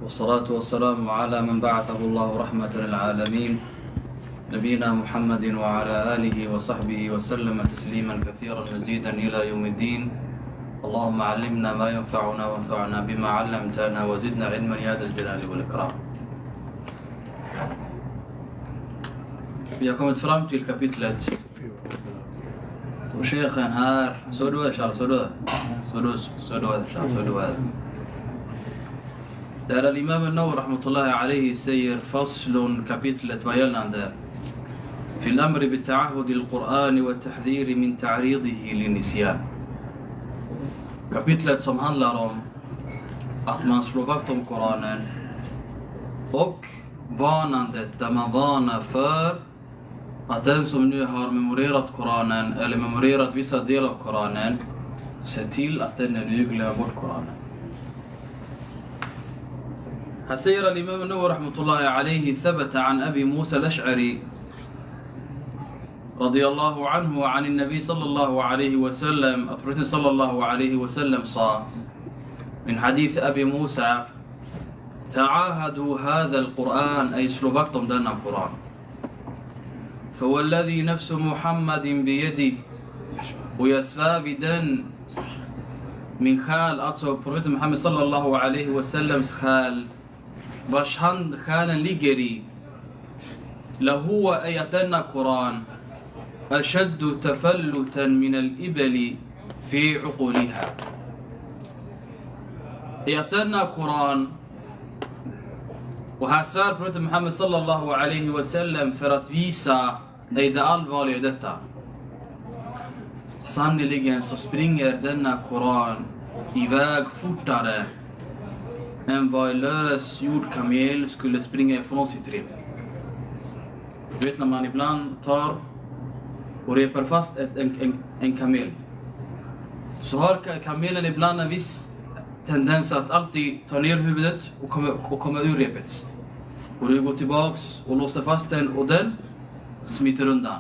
والصلاة والسلام على من بعثه الله رحمة للعالمين نبينا محمد وعلى آله وصحبه وسلم تسليما كثيرا مزيدا إلى يوم الدين. اللهم علمنا ما ينفعنا وانفعنا بما علمتنا وزدنا علما يا ذا الجلال والإكرام. Vi har kommit fram till kapitlet och chefen här, så du där al-Imam al-Nawawi rahmatullahi alayhi säger faslun kapitlet vad gällande في الأمر بالتعهد القرآن والتحذير من تعريضه للنسيان. Kapitlet som handlar om att man slår vakt om Koranen och varnandet där man varnar för att den som nu har memorerat Koranen eller memorerat vissa delar av Koranen ser till att den nu glömmer bort Koranen. حسير الإمام النووي رحمة الله عليه ثبت عن أبي موسى الأشعري رضي الله عنه وعن النبي صلى الله عليه وسلم أطرت صلى الله عليه وسلم صار من حديث أبي موسى تعاهدوا هذا القرآن أي سلوبكتم دنا القرآن فوالذي نفس محمد بيده ويسفى بدن من خال أطرت بروفيت محمد صلى الله عليه وسلم خال vars hand själen ligger i لهو أيتنا قرآن أشد تفلتا من الإبل في عقولها. أيتنا قرآن och här svär profeten Muhammed sallallahu alaihi wasallam för att visa dig det allvarliga i detta. Sannoliken så springer denna Koran iväg fortare än vad en lös jordkamel skulle springa ifrån sitt rep. Du vet när man ibland tar och repar fast en kamel, så har kamelen ibland en viss tendens att alltid ta ner huvudet och komma ur repet. Och du går tillbaks och låser fast den och den smiter undan.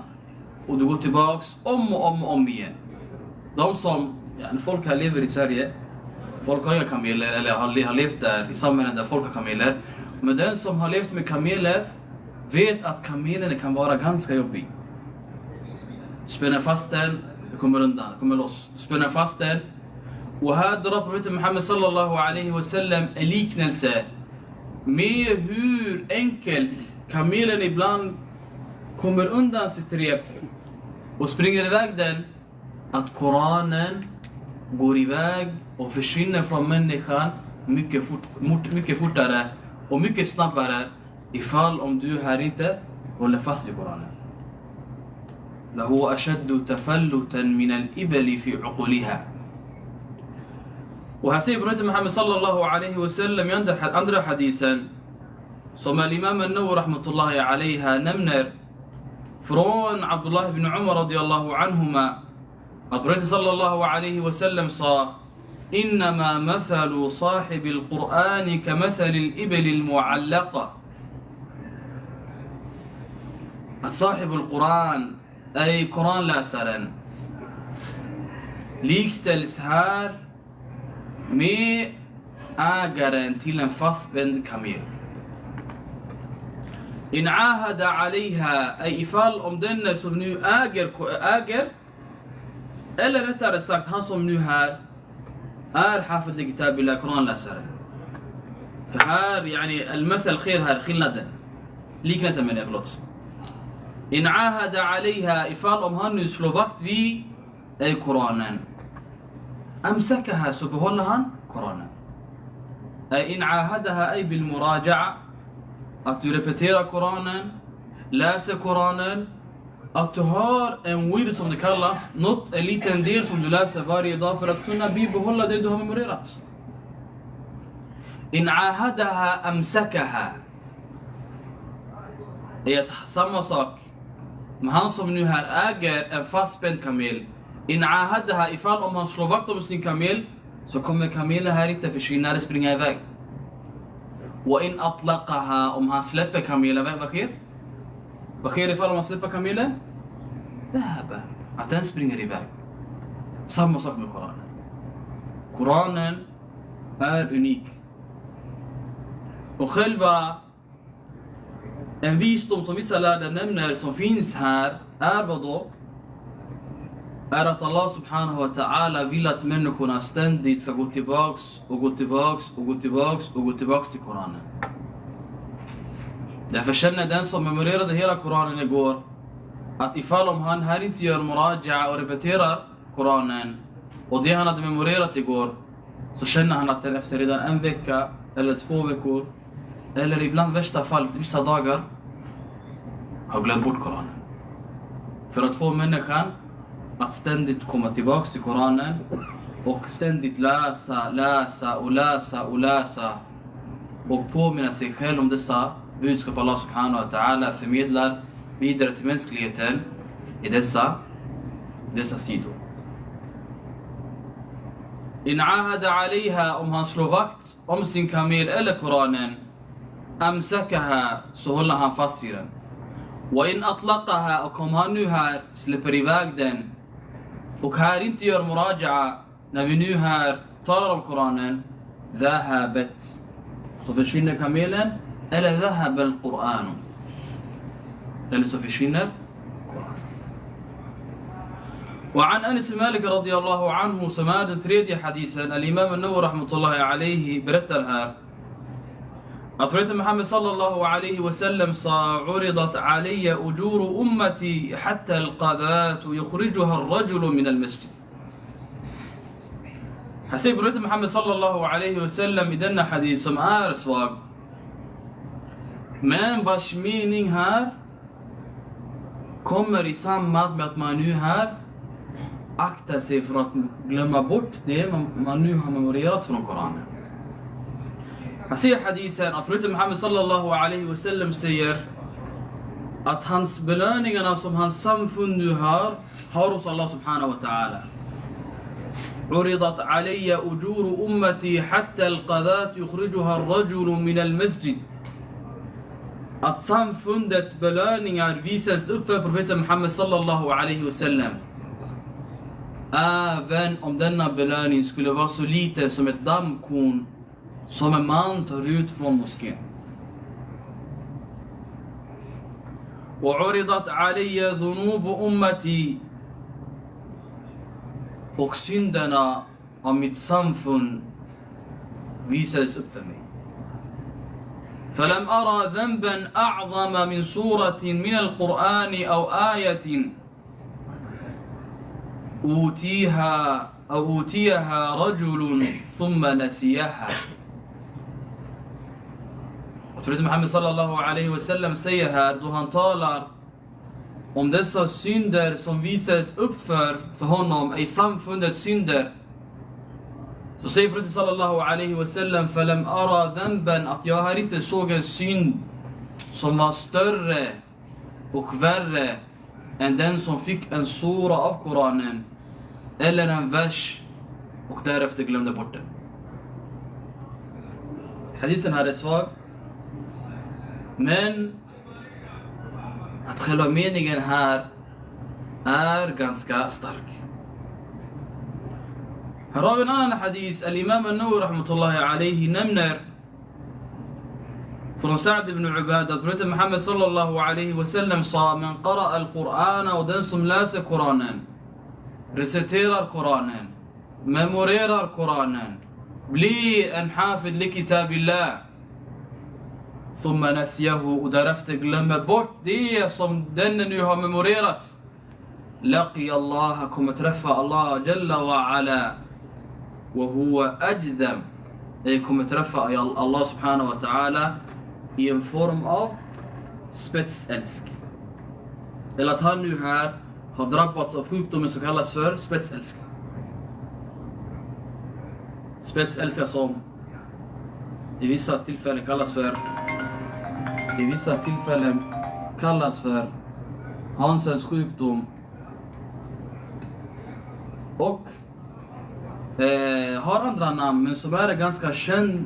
Och du går tillbaks om igen. De som, folk här lever i Sverige, folk har inga kameler eller har levt där i samhällen där folk har kameler. Men den som har levt med kameler vet att kamelen kan vara ganska jobbig. Spänner fast den, kommer undan, kommer loss. Spänner fast den. Och här drar profeten Muhammed sallallahu alaihi wasallam en liknelse med hur enkelt kamelen ibland kommer undan sitt rep och springer iväg den, att Koranen går iväg och försvinner från människan mycket fortare och mycket snabbare ifall om du här inte håller fast vid Koranen. له أشد تفلتا من الإبل في عقولها. Och här säger profeten Muhammed sallallahu alaihi wasallam i andra hadisen som al-Imam al-Nawawi rahmatullahi alaiha nämner från Abdullah ibn Umar radiyallahu anhuma att profeten sallallahu alaihi wasallam sa إنما مثل صاحب القرآن كمثل الإبل المعلقة. att صاحب القرآن أي koranläsaren likställs här med ägaren till en fastspänd kamel. In ahada alaiha, ay ifall om den som nu äger eller rättare sagt han som nu här är hafid li kitabillah, koranläsaren. För här المثل خير här skillnaden, liknelsen menar jag, förlåt. In ahada alaiha, ifall om han nu slår vakt vid Koranen, amsakaha, så behåller han Koranen. In ahadaha ay bil muraja'a, att du repeterar Koranen, läser Koranen, att du har en wird som det kallas, en liten del som du läser varje dag för att kunna bibehålla det du har memorerat. In ahadaha amsakaha, är samma sak. Men han som nu här äger en fastspänd kamel, in ahadaha, ifall om han slår vakt om sin kamel, så kommer kamelen här inte försvinna eller springa iväg. Och in atlaqaha, om han släpper kamelen, vad sker? Vad sker ifall om han släpper kamelen? Dhaba, att den springer iväg. Samma sak med Koranen. Koranen är unik. Och själva en visdom som vissa lärda nämner som finns här är vad då? Är att Allah subhanahu wa ta'ala vill att människorna ständigt ska gå tillbaks och gå tillbaks och gå tillbaks och gå tillbaks till Koranen. Därför känner den som memorerade hela Koranen igår att ifall om han här inte gör muraja och repeterar Koranen och det han hade memorerat igår, så känner han att den efter redan en vecka eller 2 veckor eller ibland värsta fall vissa dagar har glömt bort Koranen. För att få människan att ständigt komma tillbaks till Koranen och ständigt läsa och påminna sig själv om dessa budskap Allah subhanahu wa ta'ala förmedlar vidare till mänskligheten i dessa sidor. In ahada alayha, om han slår vakt om sin kamel eller Koranen, amsakaha, så håller han fast vid den. Wa in atlaqaha, och om han nu här släpper iväg den och här inte gör muraja'a när vi nu här talar om Koranen, dhahabat, så försvinner kamelen, eller dhahaba al-Qur'an, eller så försvinner Koranen. وعن أنس مالك رضي الله عنه سماد تريدي حديثا الإمام النووي رحمة الله عليه برتر هار أثرت محمد صلى الله عليه وسلم عرضت علي أجور أمتي حتى القذاة يخرجها الرجل من المسجد. حسيب برت محمد صلى الله عليه وسلم إدنا حديث som är svag, men vars mening här kommer i samband med att man nu här aktar sig för att glömma bort det man nu har memorerat från Koranen. Han säger hadisen att profeten Muhammed sallallahu alaihi wasallam säger att hans belöningarna som hans samfund nu har hos Allah subhanahu wa ta'ala. عرضت علي أجور أمتي حتى القذاة يخرجها الرجل من المسجد. Att samfundets belöningar visas upp för profeten Muhammed sallallahu alaihi wasallam. Även om denna belöning skulle vara så liten som ett dammkorn som en man tar ut från moskén. وعرضت علي ذنوب أمتي, och synderna av mitt samfund visades upp för mig. فلم أرى ذنبا أعظم من سورة من القرآن أو آية أوتيها رجل ثم نسيها. Profeten Muhammed sallallahu alaihi wasallam säger här, då han talar om dessa synder som visades upp för honom i samfundets synder, så säger profeten sallallahu alaihi wasallam falam ara dhanban, att jag här inte såg en synd som var större och värre än den som fick en sura av Koranen eller en vers och därefter glömde bort den. Hadisen här är svag, men att själva meningen här är ganska stark. Här har vi en annan hadis. Al-Imam al-Nawawi rahmatullahi alayhi nämner från Sa'd ibn Ubad att profeten Muhammed sallallahu alayhi wasallam sa: man qara al-Qur'an, och den som läser Koranen, reciterar Koranen, memorerar Koranen, blir en hafid li kitabillah, thumma nasiyahu, och därefter glömmer bort det som den nu har memorerat, laqiya Allah, kommer träffa Allah jalla wa ala wa huwa ajdam, kommer träffa Allah subhanahu wa ta'ala i en form av spetsälsk, eller att han nu här har drabbats av sjukdomen som kallas för spetsälska. Spetsälska som i vissa tillfällen kallas för Hansens sjukdom, och har andra namn, men som är en ganska känd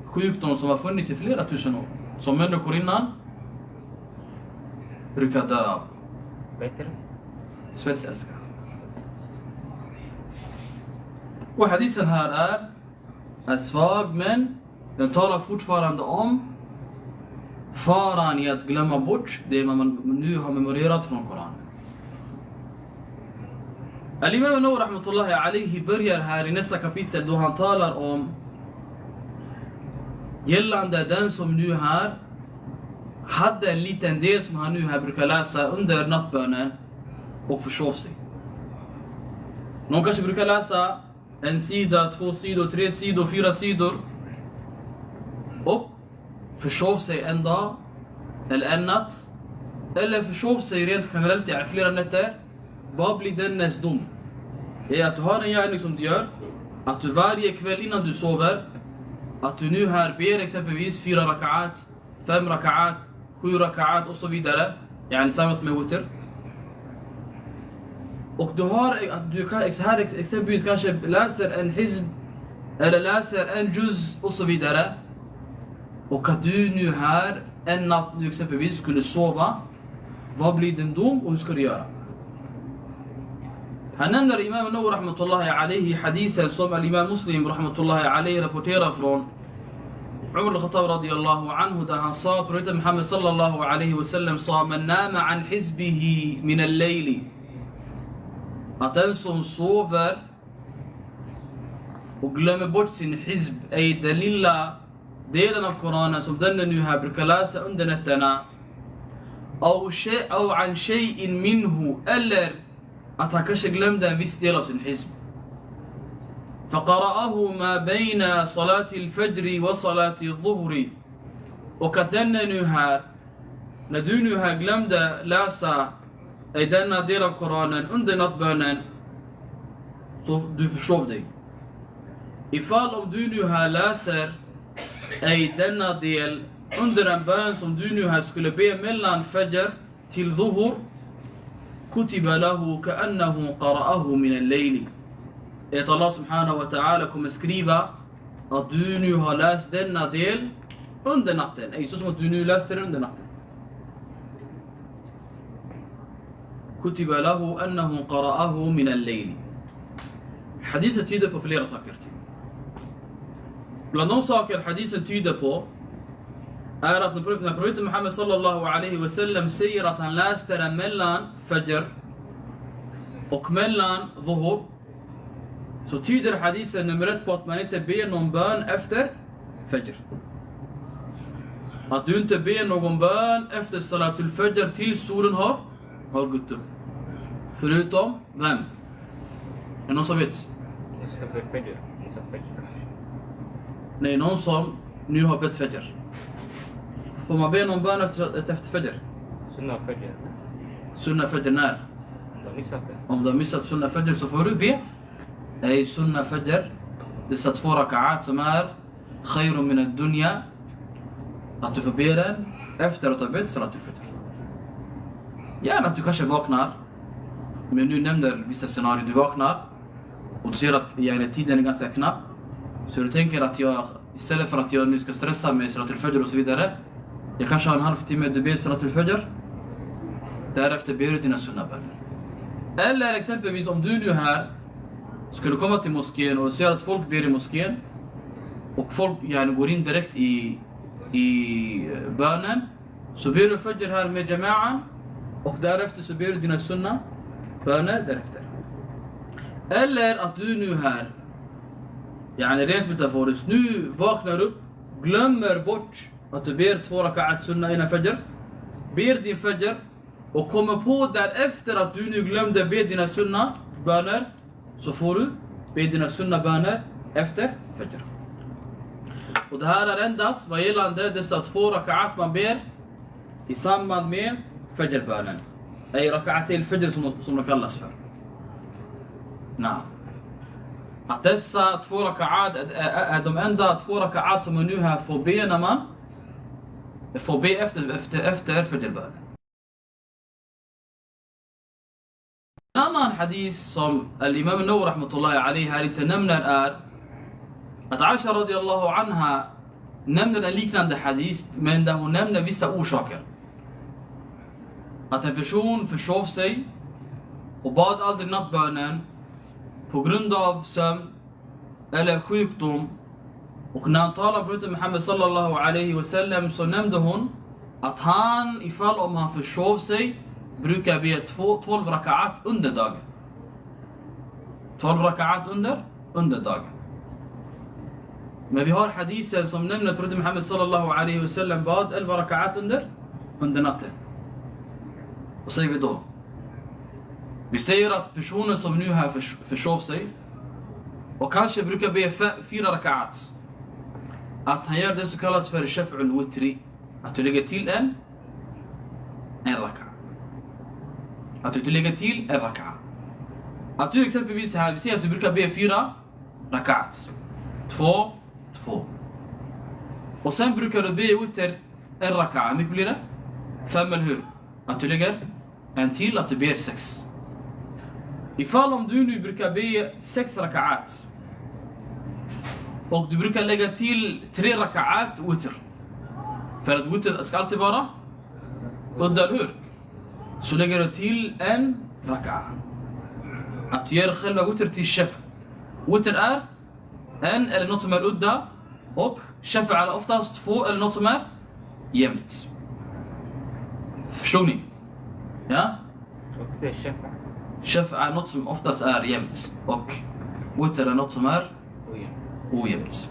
sjukdom som har funnits i flera tusen år, som människor innan brukar dö av. Spetsälska. Och hadisen här är svag, men Den talar fortfarande om faran i att glömma bort det man nu har memorerat från Koranen. Al-Imam Nawawi rahmatullahi alayhi börjar här i nästa kapitel då han talar om gällande den som nu här hade en liten del som han nu här brukar läsa under nattbönen och försov sig. Någon kanske brukar läsa en sida, 2 sidor, 3 sidor, 4 sidor och försov sig en dag eller en natt eller försov sig rent generellt i flera nätter. Vad blir dennes dom? Det är att du har en gärning som du gör, att du varje kväll innan du sover, att du nu här ber exempelvis 4 raka'at, 5 raka'at, 7 raka'at och så vidare, yani tillsammans med witr. Och du har att du kan här exempelvis kanske läser en hizb eller läser en juz och så vidare. Och att du nu här en natt nu exempelvis skulle sova, vad blir din dom och hur ska du göra? Han nämner Imam Nawawi rahmatullahi alayhi hadisen som al-Imam Muslim rahmatullahi alayhi rapporterar från Umar al-Khattab radiyallahu anhu där han sa, profeten Muhammad sallallahu alayhi wa sallam sa, man nama an hizbihi min al-layli, att den som sover och glömmer bort sin hizb, ej den lilla delen av Koranen som den nu här brukar läsa under nätterna, av an shay'in minhu, eller att han kanske glömde en viss del av sin hizb. فقرأه ما بين صلاة الفجر وصلاة الظهر, och att den nu här, när du nu här glömde läsa i denna del av Koranen under nattbönen, så du försov dig. Ifall om du nu här läser i denna del under en bön som du nu här skulle be mellan fajr till dhuhr, kutiba lahu ka'annahu qara'ahu min al-layli. Att Allah subhanahu wa ta'ala kommer skriva att du nu har läst denna del under natten. Det är så som att du nu läste den under natten. Kutiba lahu annahu qara'ahu min al-layli. Hadisen tyder på flera saker. Bland de saker hadisen tyder på är att när profeten Muhammad sallallahu alayhi wa sallam säger att han läste den mellan fajr och mellan dhuhr, så tyder hadisen nummer 1 på att man inte ber någon bön efter fajr. Att du inte ber någon bön efter salatul fajr till solen har gått upp. Förutom vem? Är någon som vet? Nej, någon som nu har bett fajr. Får man be någon bön efter fajr? Sunna fajr när? Om du har missat sunna fajr så får du be. Nej, sunna fajr, dessa 2 raka'at som är khayrun min ad-dunya, att du får be den efter att ha bett salatul fajr. Gärna att du kanske vaknar, men nu nämner vissa scenarier, du vaknar och du ser att tiden är ganska knapp, så du tänker att jag, istället för att jag nu ska stressa med salatul fajr och så vidare, jag kanske har en halvtimme du ber salatul fajr, därefter ber du dina sunnaböner. Eller exempelvis om du nu här skulle komma till moskén och se att folk ber i moskén och folk går in direkt i bönen, så ber du fajr här med jama'an och därefter så ber du dina sunna böner därefter. Eller att du nu här rent metaforiskt nu vaknar upp, glömmer bort att du ber 2 raka'at sunna innan fajr, ber din fajr och kommer på därefter att du nu glömde be dina sunna böner, så får du be dina sunna böner efter fajr. Och det här är endast vad gällande dessa 2 raka'at man ber i samband med fajrbönen. Ej raka'at till fajr som det kallas för. Nej. Att dessa 2 raka'at är de enda 2 raka'at som man nu här får be när man får be efter fajrbönen. En annan hadith som al-Imam Nawawi rahmatullahi alayhi här inte nämner är att Aisha radiyallahu anha nämner en liknande hadith, men där hon nämner vissa orsaker. Att en person försov sig och bad aldrig nattbönen på grund av sömn eller sjukdom Och när han talar om profeten Muhammed sallallahu alaihi wasallam så nämnde hon att han, ifall om han försov sig, brukar be 12 raka'at under dagen. 12 raka'at under dagen. Men vi har hadisen som nämner att profeten Muhammed sallallahu alaihi wasallam bad 11 raka'at under natten. Vad säger vi då? Vi säger att personen som nu här försov sig och kanske brukar be 4 raka'at, att han gör det som kallas för shaf'ul witri. Att du lägger till en raka. Att du lägger till en raka. Att du exempelvis här, vi säger att du brukar be 4 raka'at. 2. Och sen brukar du be witr en raka. Hur mycket blir det? 5 eller hur? Att du lägger en till, att du ber 6. Ifall om du nu brukar be 6 raka'at och du brukar lägga till 3 raka'at witr. För att witr ska alltid vara udda, eller hur? Så lägger du till en raka'a. Att du gör själva witr till shaf'. Witr är en eller något som är udda, och shaf' är oftast 2 eller något som är jämnt. Förstår ni? Ja? Och det är shaf'a. Shaf' är något som oftast är jämnt, och witr är något som är ojämnt.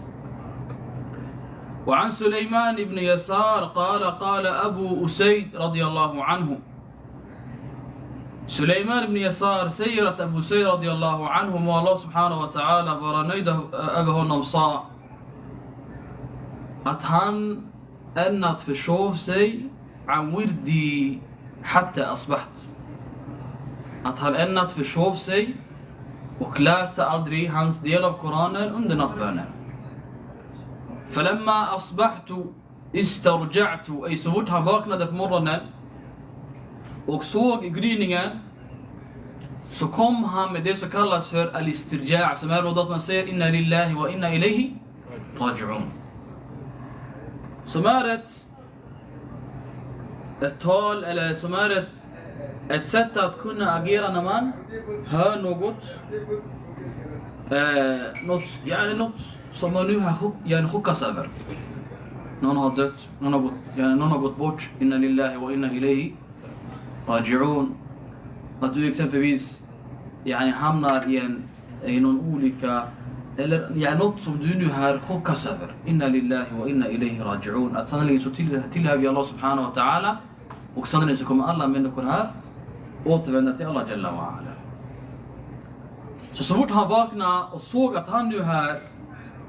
وعن سليمان بن يسار قال أبو أسيد رضي الله عنه. سليمان بن يسار سيرت أبو أسيد رضي الله عنه والله سبحانه وتعالى var nöjd över honom sa att han ämnat försov sig عن وردي حتى أصبحت. Att han ämnat försov sig och läste aldrig hans del av Koranen under nattbönen. فلما أصبحت استرجعت, أي så fort han vaknade på morgonen och såg gryningen, så kom han med det som kallas för al-istirja', som är då att man säger inna lillahi wa inna ilayhi raji'un. Som är ett tal, eller som är ett sätt att kunna agera när man hör något som man nu har chockas över. Någon har dött, någon har gått bort. Inna lillahi wa inna ilayhi raji'un. Att du exempelvis hamnar i någon olycka, eller något som du nu har chockas över. Inna lillahi wa inna ilayhi raji'un. Att sannolikt så tillhör vi Allah subhanahu wa ta'ala, och sannolikt så kommer alla människor här återvända till Allah jalla wa ala. Så fort han vaknade och såg att han nu här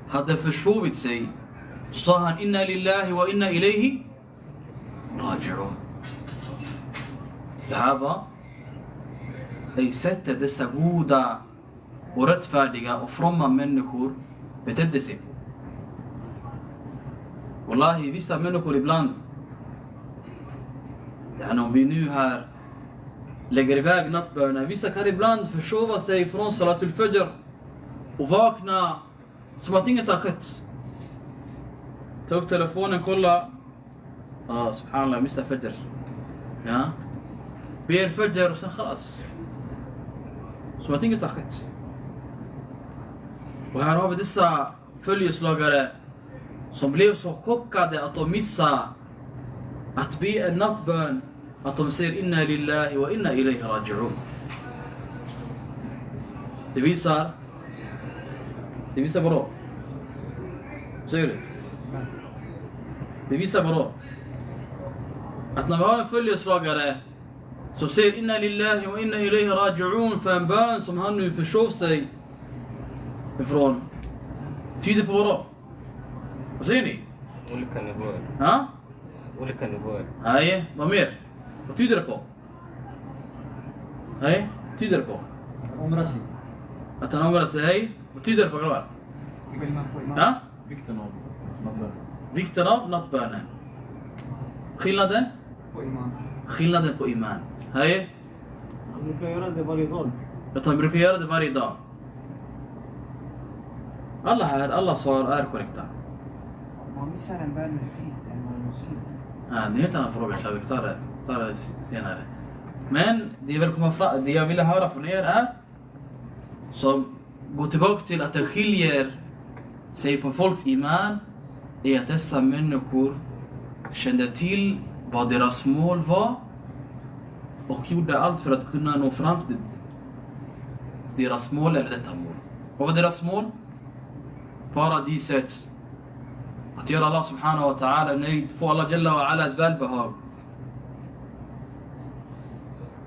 hade försovit sig, sa han inna lillahi wa inna ilayhi raji'un. Det här var det sättet dessa goda och rättfärdiga och fromma människor betedde sig. Wallahi, vissa människor ibland, om vi nu här lägger iväg nattbönen, vissa kan ibland försova sig från salatul fajr och vakna som att inget har skett. Ta upp telefonen, kolla. Subhanallah, missa fajr. Ja. Ber fajr och sen khalas. Som att inget har skett. Och här har vi dessa följeslagare som blev så chockade att de missade att be en nattbön, att de säger inna lillahi wa inna ilayhi raji'un. Det visar vadå? Säger du? Det visar vadå? Att när vi har en följeslagare så säger inna lillahi wa inna ilayhi raji'un för en bön som han nu försov sig ifrån, tyder på vadå? Vad säger ni? Olika nivåer. Ja? Olika nivåer. Nej, vad mer? Vad tyder det på? Nej, vad tyder det på? Att han ångrar sig, hej. Vad tyder det på, grabbar? Ja? Vikten av nattbönen. Vikten av nattbönen. Skillnaden? Skillnaden på iman. Hej. Han brukar göra det varje dag. Att han brukar göra det varje dag. Alla svar är korrekta. Man missar en bön med flit än man muslim. Det är en helt annan fråga, så vi tar det senare. Men det jag ville höra från er är, som går tillbaka till att det skiljer sig på folks iman är att dessa människor kände till vad deras mål var och gjorde allt för att kunna nå fram till deras mål eller detta mål. Vad var deras mål? Paradiset. Att göra Allah subhanahu wa ta'ala nöjd, få Allah jalla wa alas välbehag.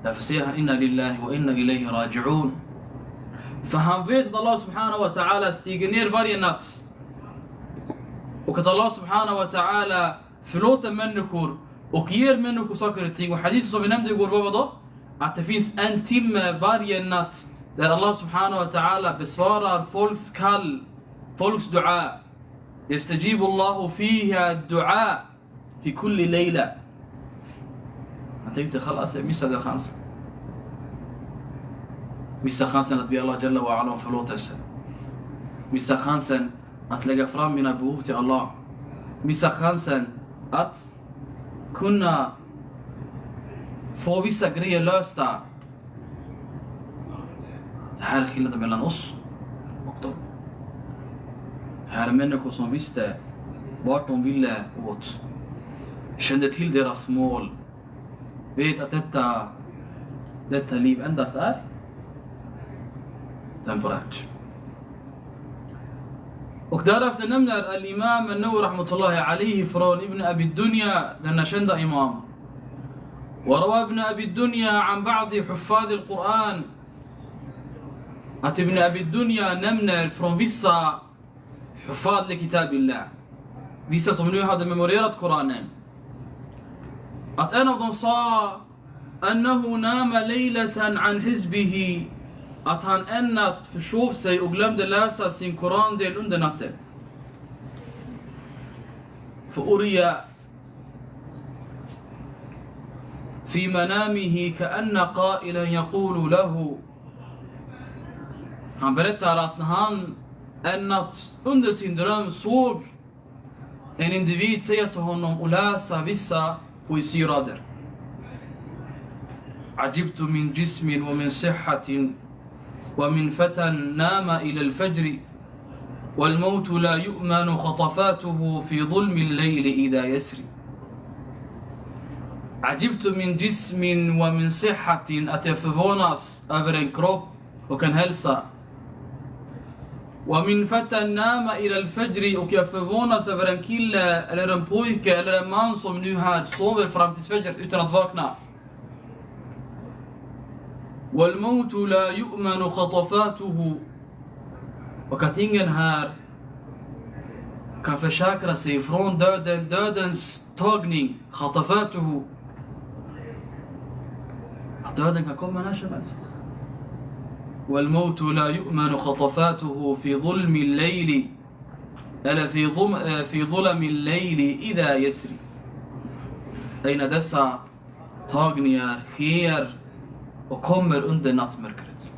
Därför säger han inna lillahi wa inna ilayhi raji'un. För han vet att Allah subhanahu wa ta'ala stiger ner varje natt. Och att Allah subhanahu wa ta'ala förlåter människor och ger människor saker och ting. Och hadithen som vi nämnde igår var då? Att det finns en timme varje natt där Allah subhanahu wa ta'ala besvarar folks kall, folks dua. يستجيب الله فيها الدعاء في كل ليلة. Han tänkte خلاص jag missade chansen. Missa chansen att be Allah jalla wa ala om förlåtelse. Missa chansen att lägga fram mina behov till Allah. Missa chansen att kunna få vissa grejer lösta. Det här är skillnaden mellan oss och dem. Det här är människor som visste vart de ville åt. Kände till deras mål. Vet att detta liv endast är temporärt. Och därefter nämner al-Imam al-Nawawi rahmatullahi alayhi från Ibn Abi Dunya, denna kända imam. وروى ابن أبي الدنيا عن بعض حفاظ القرآن. Att Ibn Abi Dunya nämner från vissa حفاظ لكتاب الله. Vissa som nu hade memorerat Koranen. Att en av dem sa أنه نام ليلة عن حزبه. Att han en natt försov sig och glömde läsa sin korandel under natten. فأري في منامه كأن قائلا يقول له. Han berättar att när han en natt under sin dröm såg en individ säga till honom och läsa vissa poesirader. عجبت من جسم ومن صحة ومن فتى نام إلى الفجر والموت لا يؤمن خطفاته في ظلم الليل إذا يسري. عجبت من جسم ومن صحة. Att jag förvånas över en kropp och en hälsa. ومن فتى نام إلى الفجر. Och jag förvånas över en kille eller en pojke eller en man som nu här sover fram till fajr utan att vakna. والموت لا يؤمن خطفاته. Och att ingen här kan försäkra sig från dödens tagning. خطفاته. Att döden kan komma när som helst. والموت لا يؤمن خطفاته في ظلم الليل eller في ظلم الليل إذا يسري. När dessa tagningar sker och kommer under nattmörkret.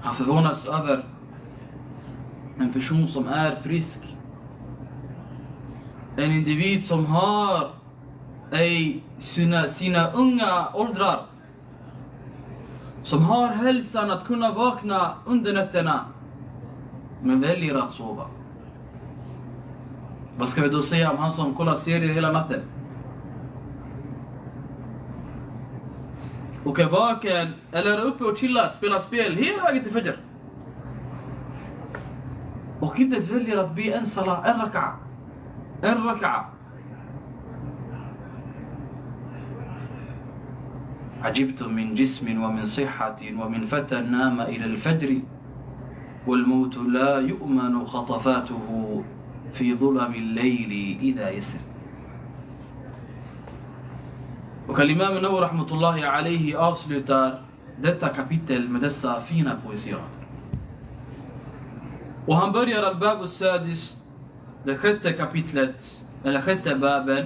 Han förvånas över en person som är frisk. En individ som har sina unga åldrar. Som har hälsan att kunna vakna under nätterna. Men väljer att sova. Vad ska vi då säga om han som kollar serier hela natten? Och är vaken eller uppe och chillar, spelar spel hela vägen till fajr. Och inte ens väljer att be en salah, en raka'a. عجبت من جسم ومن صحة ومن فتى نام إلى الفجر والموت لا يؤمن خطفاته في ظلم الليل إذا يسر. Och al-Imam an-Nawawi rahmatullahi alayhi avslutar detta kapitel med dessa fina poesirader. Och han börjar al-Bab al-Sadis, det sjätte kapitlet, eller sjätte baben,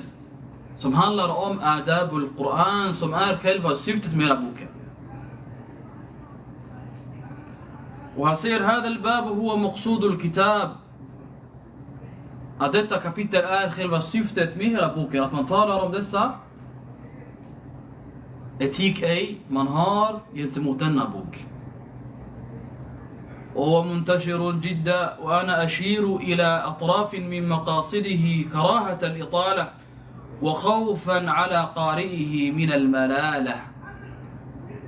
som handlar om adabul Quran, som är själva syftet med hela boken. Och han säger هذا الباب هو مقصود الكتاب. Att detta kapitel är själva syftet med hela boken, att man talar om dessa etik man har gentemot denna bok. وهو منتشر جدا، وأنا أشير إلى أطراف من مقاصده كراهة الإطالة وخوفا على قارئه من الملالة.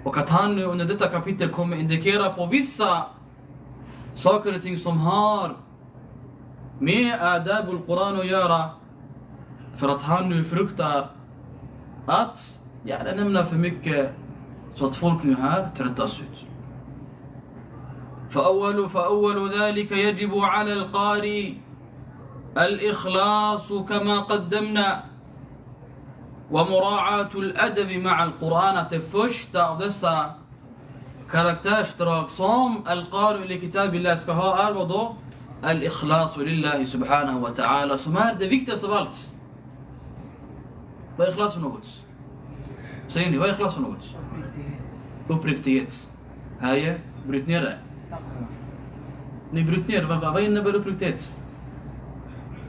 Och att han nu under detta kapitel kommer indikera på vissa saker och ting som har med adabul Quran att göra, för att han nu fruktar att nämna för mycket så att folk nu här tröttas ut. فأول ذلك يجب على القارئ الإخلاص كما قدمنا ومراعاة الأدب مع القرآن. Att det första av dessa karaktärsdrag som al-qari li kitabillah ska ha är vad då? Al-ikhlas lillahi subhanahu wa ta'ala, som är det viktigaste av allt. Vad är ikhlas för något? Säger ni, vad är ikhlas för något? Uppriktighet. Här, bryt ner det. Ni bryt ner, vad innebär uppriktighet?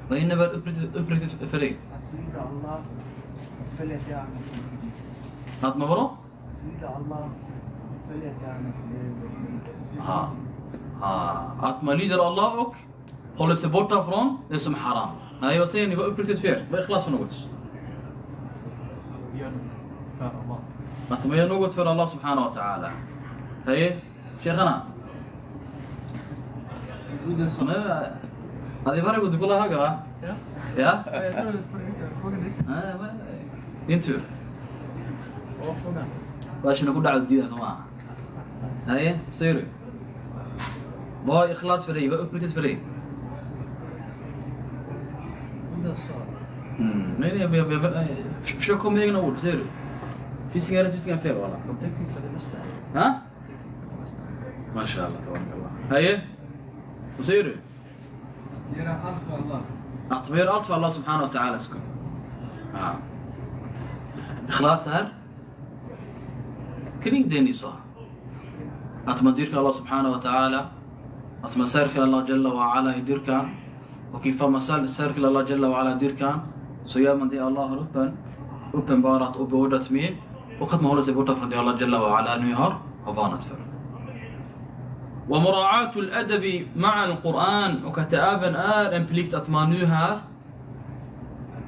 Vad innebär uppriktighet för dig? Att lyda Allah och följa det han har. Att man vadå? Att lyda Allah och följa det han har. Att man lyder Allah och håller sig borta från det som är haram. Nej, vad säger ni? Vad är uppriktigt för er? Vad är ikhlas för något? Att man gör något för Allah subhanahu wa ta'ala. Hej, sheikhana. هذه فرق وتقولها هكذا يا din tur. Vad ska du göra det som är? Säger du? Vad är ikhlas för dig? Vad är uppriktigt för dig? Nej, försök komma med egna ord, säger du? Finns det inga rätt, finns det inga fel, walla? Upptäckning för det mesta. Ha? Mashallah, tabarakallah. Hej? Vad säger du? Göra allt för Allah. Att man gör allt för Allah subhanahu wa ta'ala skull. Ja. Ikhlas här. Kring det ni sa. Att man dyrkar Allah subhanahu wa ta'ala. Att man särker Allah jalla wa ala i dyrkan. Och ifall man särker Allah jalla wa ala i dyrkan, så gör man det Allah har uppenbarat och beordrat med. Och att man håller sig borta från det Allah jalla wa ala nu har varnat för. ومراعاة الأدب مع القرآن, och att det även är en plikt att man nu här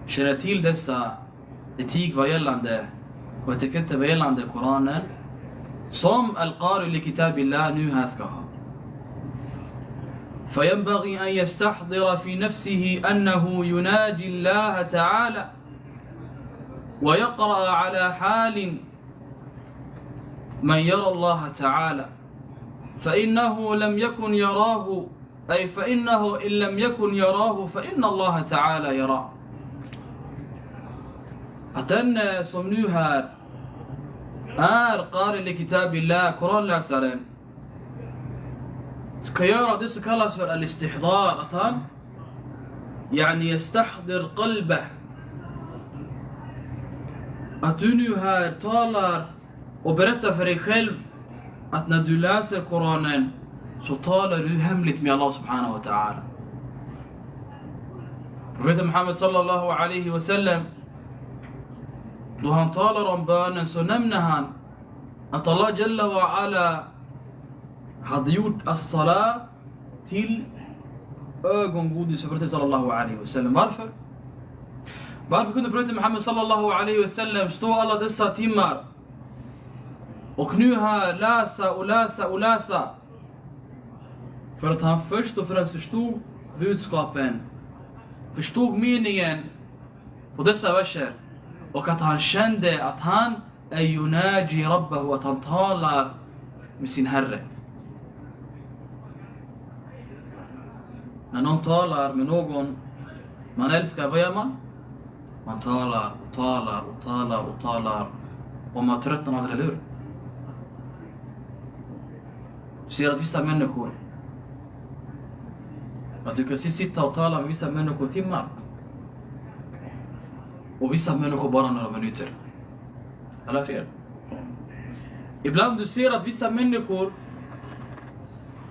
känner till dessa etik vad gällande och etiketter vad gällande Koranen som al-qari li kitabillah nu här ska ha. فينبغي أن يستحضر في نفسه أنه يناجي الله تعالى ويقرأ على حال من يرى الله تعالى, فإنه لم يكن يراه، أي فإنه إن لم يكن يراه فإن الله تعالى يراه. Att den som nu här är qari li kitabillah, koranläsaren, ska göra det som kallas för al-istihdar, att han يستحضر قلبه. Att du nu här talar och berättar för dig själv att när du läser Koranen så talar du hemligt med Allah subhanahu wa ta'ala. Profeten Muhammad sallallahu alaihi wa sallam, då han talar om bönen så nämner han att Allah jalla wa ala hade gjort as-salat till ögongodis för profeten sallallahu alaihi wa sallam. Varför? Varför kunde profeten Muhammad sallallahu alaihi wa sallam stå alla dessa timmar och nu här läsa? För att han först och främst förstod budskapen, förstod meningen på dessa verser, och att han kände att han är yunaji rabbahu, att han talar med sin herre. När någon talar med någon man älskar, vad gör man? Man talar och man tröttnar aldrig, eller hur? Du ser att vissa människor, att du kan sitta och tala med vissa människor timmar, och vissa människor bara några minuter. Alla fel. Ibland du ser att vissa människor,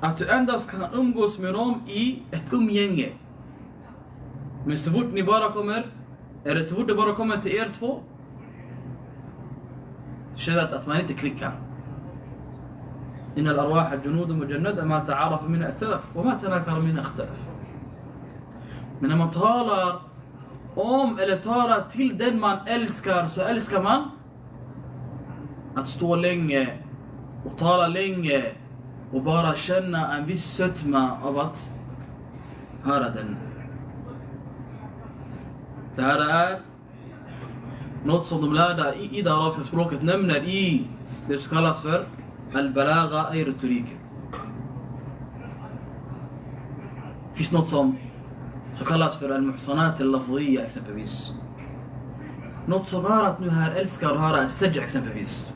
att du endast kan umgås med dem i ett umgänge. Men så fort ni bara kommer, eller så fort det bara kommer till er två, du känner att man inte klickar. إن الأرواح جنود مجندة ما تعارف منها ائتلف وما تناكر منها اختلف. Men när man talar om eller talar till den man älskar så älskar man att stå länge och tala länge och bara känna en viss sötma av att höra den. Det här är något som de lärda i det arabiska språket nämner i det som kallas för al-balagha i retoriken. Det finns något som så kallas för al-muhsanat al-lafdhiya exempelvis. Något som är att nu här älskar att höra al-sajj exempelvis.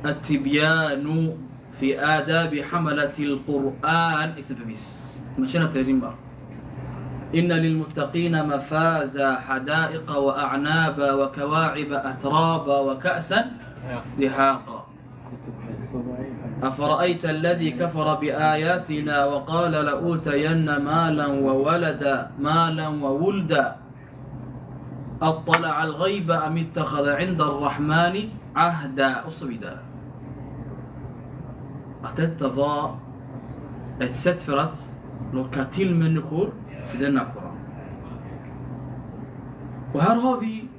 At-tibyanu fi adabi hamalati al-Qur'an exempelvis. Man känner att det rimmar. إن للمتقين مفازا حدائق وأعنابا وكواعب أترابا وكأسا دحاقا أفرأيت الذي كفر بآياتنا وقال لأوتين مالا وولدا مالا وولدا أطلع الغيب أم اتخذ عند الرحمن عهدا أصبدا. Att detta var ett sätt för att locka till människor i denna Koran. Och här har vi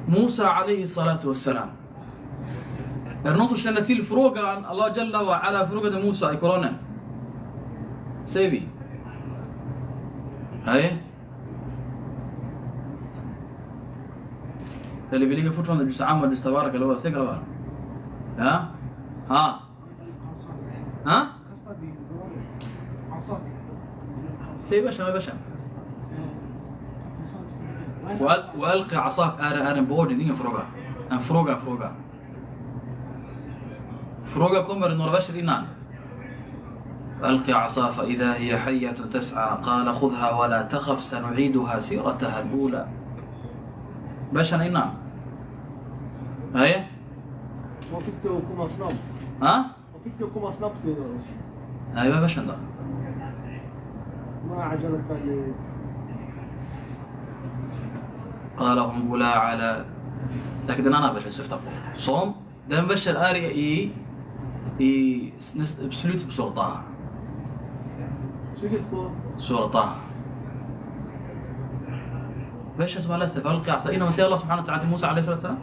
Musa alayhi salatu wassalam. Är det någon som känner till frågan Allah Jalla wa Ala frågade Musa i Koranen? Säger vi. Hej. Eller vi ligger fortfarande just Amma just Tabarak eller vad säger du? Ja? Ha. Ha? säg باشا وألقي عصاك är en bord, det är ingen fråga. En fråga. Fråga kommer några verser innan. ألقي عصا فإذا هي حية تسعى قال خذها ولا تخف سنعيدها سيرتها الأولى. باشا innan. هاي Vad fick du att komma snabbt? ها؟ Vad fick du att komma snabbt till oss? أيوة باشا ده. ما عجلك قال هم أولى على لكن أنا باشا سفتها صوم ده باشا آري i slutet på sura Taha. Slutet på? Sura Taha. Versen som jag läste, فألقي عصا innan man säger Allah subhanahu wa ta'ala till Musa alayhi salatu wasalam.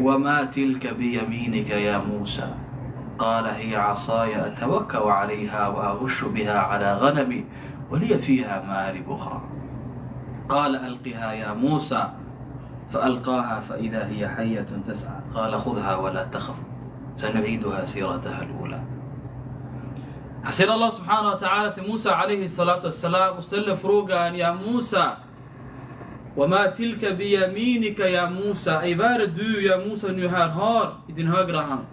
وما تلك بيمينك يا موسى قال هي عصاي أتوكأ عليها وأهش بها على غنمي ولي فيها مآرب أخرى. قال ألقها يا موسى فألقاها فإذا هي حية تسعى قال خذها ولا تخف سنعيدها سيرتها الأولى. حسين الله سبحانه وتعالى موسى عليه الصلاة والسلام وستل فروقا يا موسى وما تلك بيمينك يا موسى أي värd du يا موسى nu här har i din högra hand.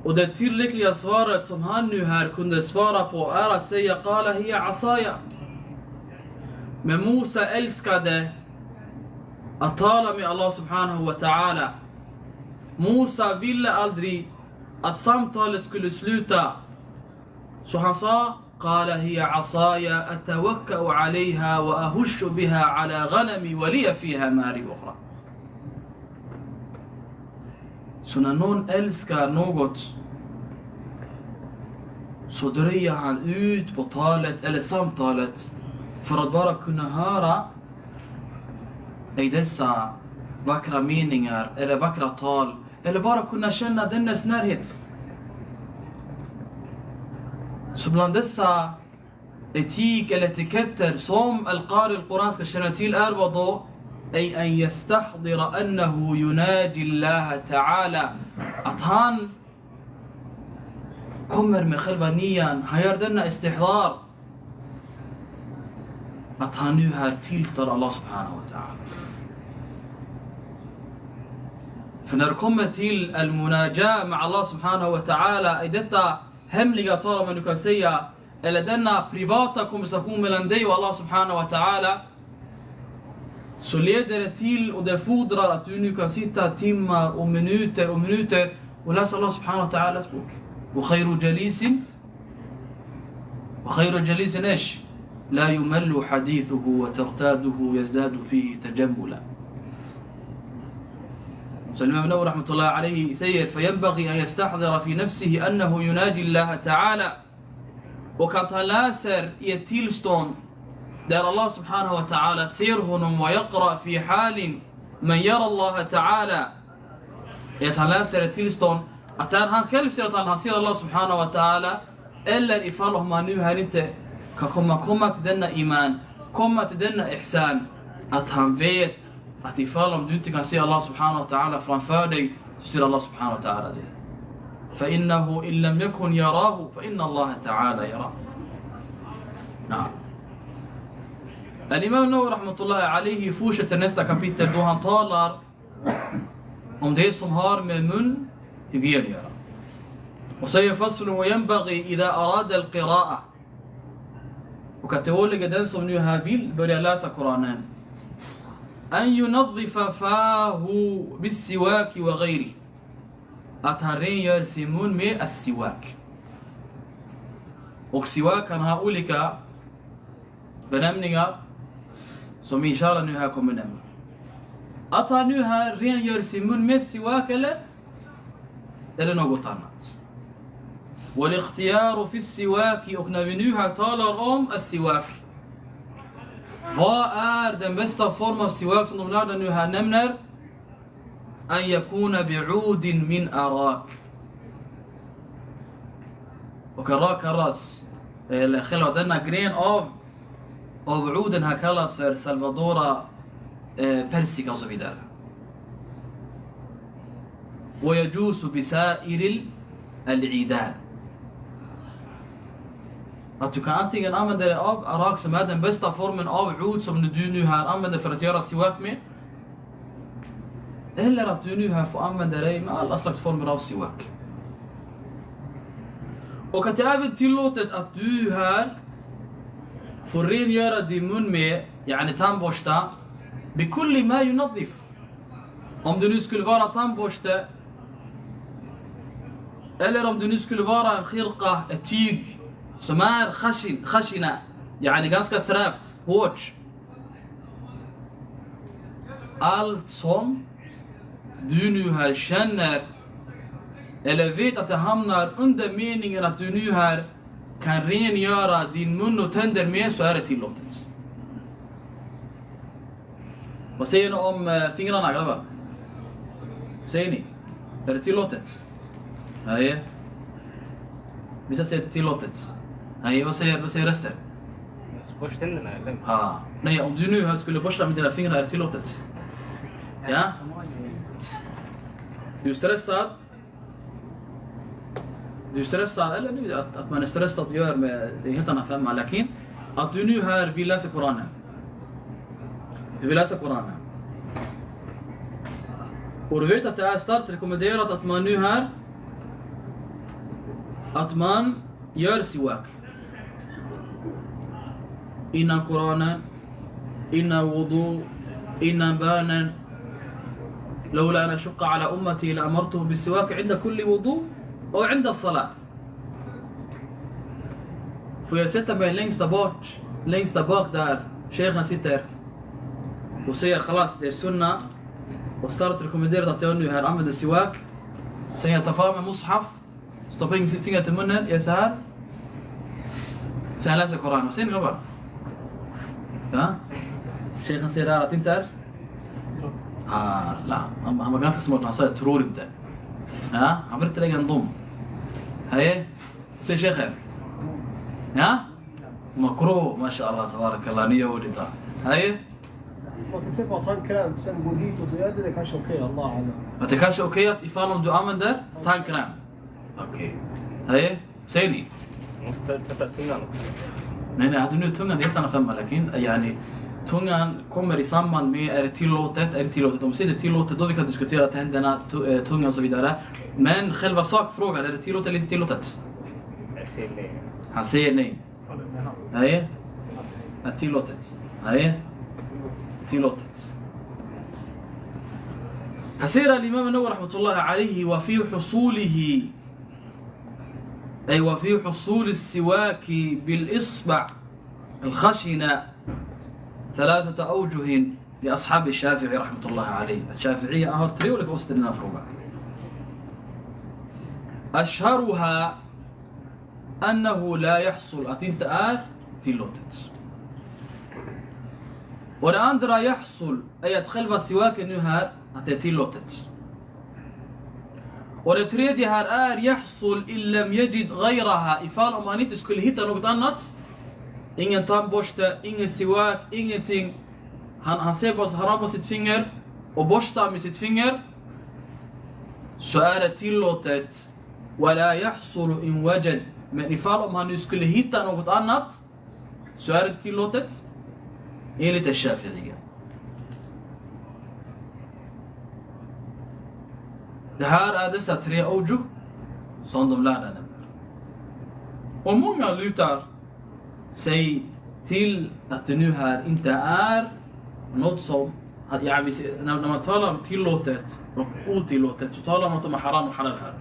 Och det tillräckliga svaret som han nu här kunde svara på är att säga قال هي عصايا. Men Musa älskade att tala med Allah subhanahu wa ta'ala. Musa ville aldrig att samtalet skulle sluta. Så han sa قال هي عصاي أتوكأ عليها وأهش بها على غنمي ولي فيها مآرب أخرى. Så när någon älskar något så dröjer han ut på talet eller samtalet för att bara kunna höra i dessa vackra meningar eller vackra tal eller bara kunna känna dennes närhet. Så bland dessa etik eller etiketter som al-Qari al-Quran ska känna till är vad då? أي أن يستحضر أنه يناجي الله تعالى. Att han kommer med själva nian. Han gör denna istihdar. Att han nu här tilltar Allah subhanahu wa ta'ala. För när det kommer till al-munaja med Allah subhanahu wa ta'ala i detta hemliga tal om man nu kan säga eller denna privata konversation mellan dig och Allah subhanahu wa ta'ala så leder det till och det fordrar att du nu kan sitta timmar och minuter och läsa Allah subhanahu wa ta'alas bok. وخير جليس إيش لا يمل حديثه وترتاده يزداد فيه تجملا. الإمام النووي رحمة الله عليه سير فينبغي أن يستحضر في نفسه أنه يناجي الله تعالى وكتلاسر يتيلستون دار الله سبحانه وتعالى سيرهن ويقرأ في حال من يرى الله تعالى يتلاسر يتيلستون أتانها كيف سيرتان سير الله سبحانه وتعالى إلا إفاله ما نوها انت كما تدنا إيمان كما تدنا إحسان أتهم فيت أتفالهم دونت كان سير الله سبحانه وتعالى framför dig سير الله سبحانه وتعالى دي. فإنه إن لم يكن يراه فإن الله تعالى يراه. نعم. الإمام النووي رحمة الله عليه fortsätter nästa kapitel då han talar om det som har med munhygien göra. Och säger فصل وينبغي إذا أراد القراءة وكتقول den som nu här vill börja läsa Koranen أن ينظف فاه بالسواك وغيره att han rengör sin mun med السواك. Och siwak kan ha olika benämningar som inshallah nu här kommer nämna. Att han nu här rengör sin mun med siwak eller något annat. والاختيار في السواك och när vi nu här talar om السواك. Vad är den bästa form av siwak som de lärde nu här nämner? أن يكون بعود من أراك. Och arak kallas eller själva denna gren av uden här kallas för Salvadora persika och så vidare. ويجوز بسائر العيدان. Att du kan antingen använda dig av arak som är den bästa formen av ud som du nu här använder för att göra siwak med. Eller att du nu här får använda dig med alla slags former av siwak. Och att det är även tillåtet att du här får rengöra din mun med yani tandborsta بكل ما ينظف. Om det nu skulle vara tandborste eller om det nu skulle vara en khirqa, ett tyg som är khashina yani ganska strävt, hårt. Allt som du nu här känner eller vet att det hamnar under meningen att du nu här kan rengöra din mun och tänder med så är det tillåtet. Vad säger ni om fingrarna grabbar? Säger ni? Är det tillåtet? Nej. Vissa säger att det är tillåtet. Nej, vad säger resten? Borsta tänderna eller? Nej, om du nu här skulle borsta med dina fingrar är det tillåtet. Ja? Du är stressad. Eller nu att man är stressad gör med det är helt annan femma. Lakin att du nu här vill läsa Koranen. Du vill läsa Koranen. Och du vet att det är starkt rekommenderat att man nu här att man gör siwak. Innan Koranen, innan wudu, innan bönen. لولا أن أشق على أمتي لأمرتهم بالسواك عند كل وضوء أو عند الصلاة. Får jag sätta mig längst där bak där sheikhen sitter och säga خلاص det är sunna och starkt rekommenderat att jag nu här använder siwak. Sen jag tar fram en mushaf, stoppar in fingret i munnen, gör så här. Sen läser Koranen. Vad säger ni grabbar? Ja? Sheikhen säger där att det inte är لا han var ganska smart han sa jag tror inte. Ja, han vill inte lägga en dom. Hej, säg sheikhen. Ja? Makro, mashallah, tabarakallah, ni gör det. Hej. Man till exempel att tandkräm sen går ditåt och gör det kanske okej, Allah Allah. Att det kanske är okej att ifall om du använder tandkräm. Okej. Hej, säg ni. Måste tvätta tungan också. Nej, hade nu tungan det är helt annan femma, lakin yani tungan kommer i samband med är det tillåtet. Om vi säger det är tillåtet då vi kan diskutera tänderna, tungan och så vidare. Men själva sakfrågan, är det tillåtet eller inte tillåtet? Jag säger nej. Han säger nej. Nej. Är tillåtet. Nej. Tillåtet. Han säger الإمام النووي رحمة الله عليه وفي حصوله أي وفي حصول السواك بالإصبع الخشنة 3 أوجه لأصحاب الشافعي رحمة الله عليه. الشافعية أهر تري ولك أسترنا فروبا. أشهرها أنه لا يحصل أتنت تلوتت. والأندرا يحصل أي أدخل السواك نهار أتتلوتت. والتريدي هار يحصل إن لم يجد غيرها إفال أمانيت سكول هيتا نقطانات ingen tandborste, ingen siwak, ingenting. Han ser på, han har på sitt finger och borstar med sitt finger. Så är det tillåtet. ولا يحصل إن وجد. Men ifall om han nu skulle hitta något annat så är det tillåtet enligt الشافعية. Det här är dessa 3 اوجه som de lärde nämner. Och många lutar sig till att det nu här inte är något som, när man talar om tillåtet och otillåtet så talar man inte om haram och halal här.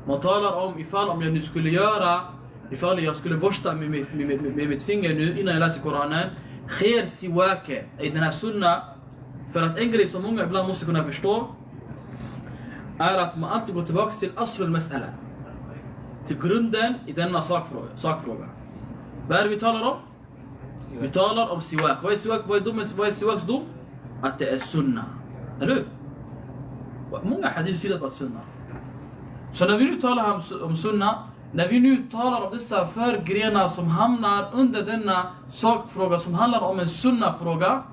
Man talar om ifall jag nu skulle göra, ifall jag skulle borsta med mitt finger nu innan jag läser Koranen, khair siwake i den här sunna, för att en grej som många ibland måste kunna förstå är att man alltid går tillbaka till aslul mas'ala, till grunden i denna sakfråga. Vad är det vi talar om? Vi talar om siwak. Vad är siwak? Vad är siwaks dom? Att det är sunna. Eller hur? Många hadith syder på att sunna. Så när vi nu talar om sunna, när vi nu talar om dessa förgrenar som hamnar under denna sakfråga som handlar om en sunna-fråga,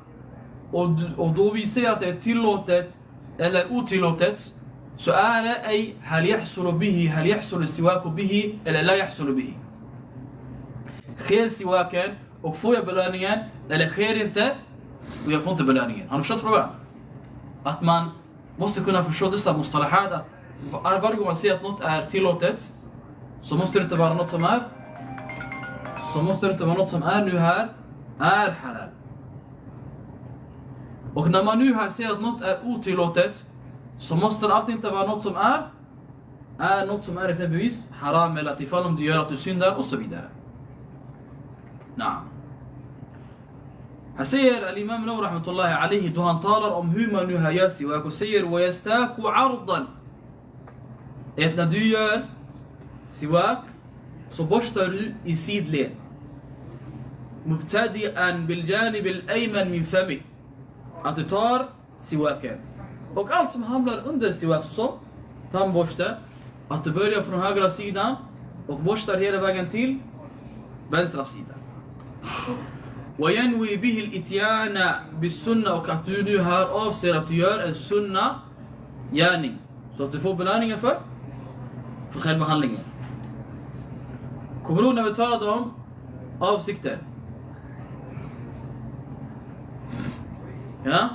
och då vi säger att det är tillåtet eller otillåtet, så är det ej hal yahsulu bihi, hal yahsulu siwaku bihi eller la yahsulu bihi. Sker siwaken och får jag belöningen, eller sker inte och jag får inte belöningen. Har du förstått frågan? Att man måste kunna förstå dessa mustalahat, att varje gång man säger att något är tillåtet så måste det inte vara något som är nu här är halal. Och när man nu här säger att något är otillåtet så måste det alltid inte vara något som är något som är exempelvis haram, eller att ifall om du gör att du syndar och så vidare. نعم. هسير الإمام نور رحمة الله عليه då han talar om hur man nu här gör siwak och säger ويستاك عرضا. När du gör siwak så borstar du i sidled. مبتدئا بالجانب الأيمن من فمه. Att du tar siwaken. Och allt som hamnar under siwak som tandborste, att du börjar från högra sidan och borstar hela vägen till vänstra sidan. وينوي به الاتيان بالسنة, och att du nu här avser att du gör en sunna gärning så att du får belöningen för själva handlingen. Kommer du när vi talade om avsikten? Ja?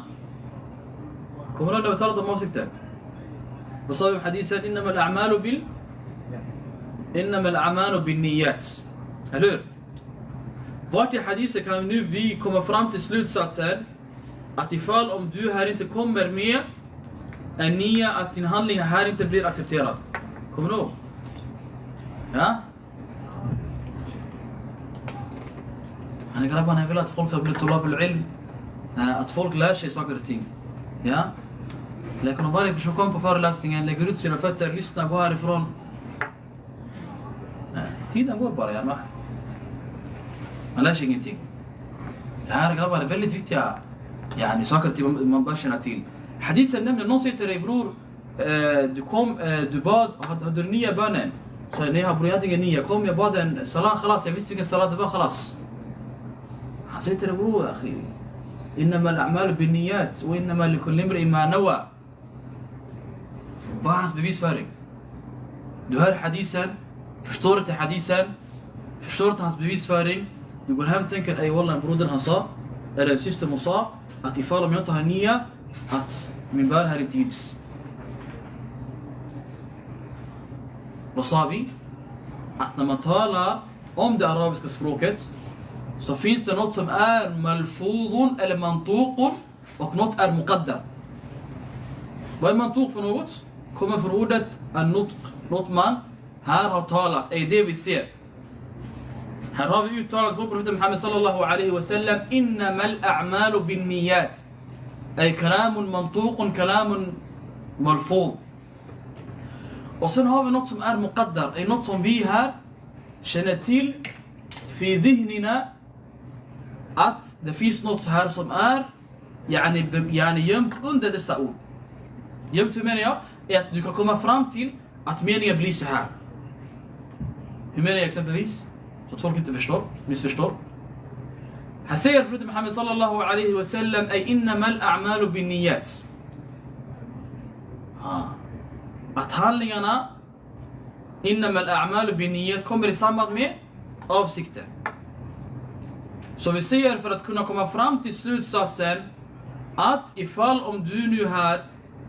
Kommer du när vi talade om avsikten? Vad sa vi om hadisen? إنما الأعمال بالنيات. Eller hur? Vart i hadisen kan nu vi komma fram till slutsatsen att ifall om du här inte kommer med en nia, att din handling här inte blir accepterad. Kommer du ihåg? Ja? Han är grabbarna, jag vill att folk ska bli tulab al-ilm, att folk lär sig saker och ting. Ja? Lägger om varje person kommer på föreläsningen, lägger ut sina fötter, lyssnar, går härifrån. Tiden går bara, ja. Man lär sig ingenting. Det här grabbar är väldigt viktiga saker till man bör känna till. Hadisen nämner, någon säger till dig, bror, du bad, hade du nya bönen? Så nej, bror, jag hade ingen nya. Kom, jag bad en salat, khalas, jag visste vilken salat det var, khalas. Han säger till dig, bror, akhi, innama al-a'mal bin-niyat wa innama likulli imri'in ma nawa. Vad är hans bevisföring? Du hör hadisen, förstår inte hadisen, förstår inte hans bevisföring. Du går hem och tänker, ej wallah, en broder han sa, eller en syster hon sa, att ifall om jag inte har nia, att min bön här inte gills. Vad sa vi? Att när man talar om det arabiska språket så finns det något som är malfudun eller mantuqun och något är muqaddam. Vad är mantuq för något? Kommer från ordet an-nutq, något man här har talat, är det vi ser. Här har vi uttalat från profeten Muhammed sallallahu alaihi wasallam: innamal a'malu bin niyat. Ay kalamun mantuqun kalamun malfud. Och sen har vi något som är muqaddar, är något som vi här känner till fi dhihnina, att det finns något så här som är yani gömt under dessa ord. Gömt, hur menar jag? Är att du kan komma fram till att meningen blir så här. Hur menar jag exempelvis? Så att folk inte missförstår. Här säger profeten Muhammed sallallahu alaihi wasallam: ay innamal a'malu bin niyat. Att handlingarna innamal a'malu bin niyat kommer i samband med avsikten. Så vi säger, för att kunna komma fram till slutsatsen att ifall om du nu här